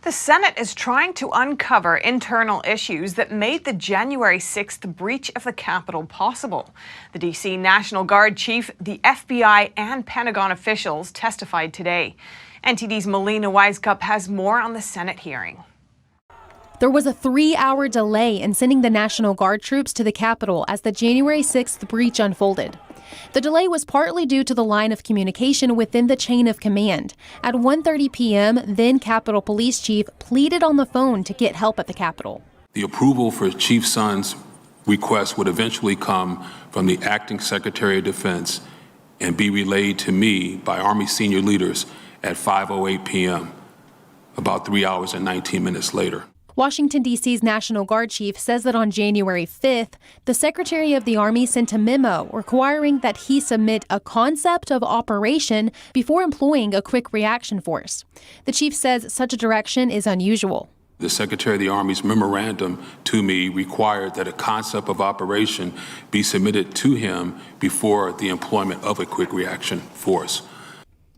The Senate is trying to uncover internal issues that made the January 6th breach of the Capitol possible. The D.C. National Guard chief, the FBI, and Pentagon officials testified today. NTD's Melina Wisecup has more on the Senate hearing. There was a 3-hour delay in sending the National Guard troops to the Capitol as the January 6th breach unfolded. The delay was partly due to the line of communication within the chain of command. At 1:30 p.m., then Capitol Police Chief pleaded on the phone to get help at the Capitol. The approval for Chief Sun's request would eventually come from the Acting Secretary of Defense and be relayed to me by Army senior leaders at 5:08 p.m., about 3 hours and 19 minutes later. Washington, D.C.'s National Guard chief says that on January 5th, the Secretary of the Army sent a memo requiring that he submit a concept of operation before employing a quick reaction force. The chief says such a direction is unusual. The Secretary of the Army's memorandum to me required that a concept of operation be submitted to him before the employment of a quick reaction force.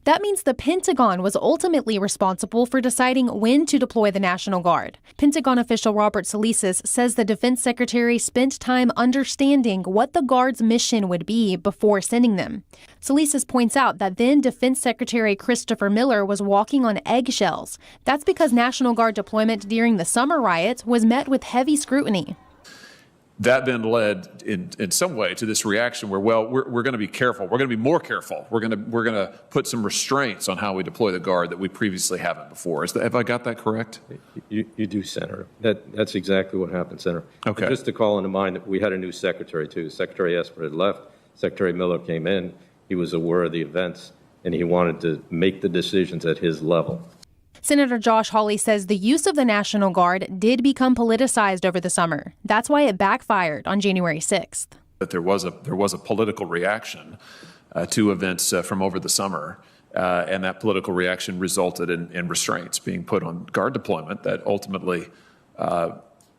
That means the Pentagon was ultimately responsible for deciding when to deploy the National Guard. Pentagon official Robert Solisas says the Defense Secretary spent time understanding what the Guard's mission would be before sending them. Solisas points out that then Defense Secretary Christopher Miller was walking on eggshells. That's because National Guard deployment during the summer riots was met with heavy scrutiny. That then led in some way to this reaction where, well, we're going to be careful. We're going to be more careful. We're going to put some restraints on how we deploy the Guard that we previously haven't before. Have I got that correct? You do, Senator. That's exactly what happened, Senator. Okay. Just to call into mind that we had a new secretary, too. Secretary Esper had left. Secretary Miller came in. He was aware of the events, and he wanted to make the decisions at his level. Senator Josh Hawley says the use of the National Guard did become politicized over the summer. That's why it backfired on January 6th. That there was a political reaction to events from over the summer, and that political reaction resulted in restraints being put on Guard deployment that ultimately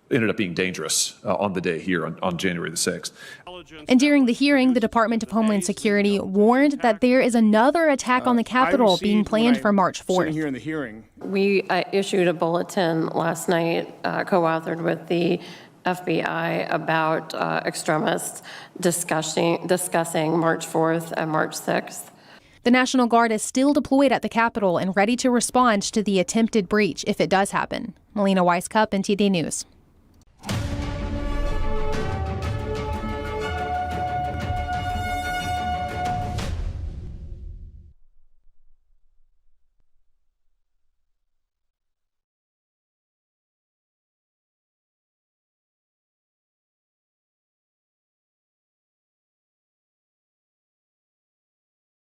ended up being dangerous on the day here on January the 6th. And during the hearing, the Department of Homeland Security warned that there is another attack on the Capitol being planned for March 4th. Here in the hearing. We issued a bulletin last night, co-authored with the FBI, about extremists discussing March 4th and March 6th. The National Guard is still deployed at the Capitol and ready to respond to the attempted breach if it does happen. Melina Wisecup, NTD News.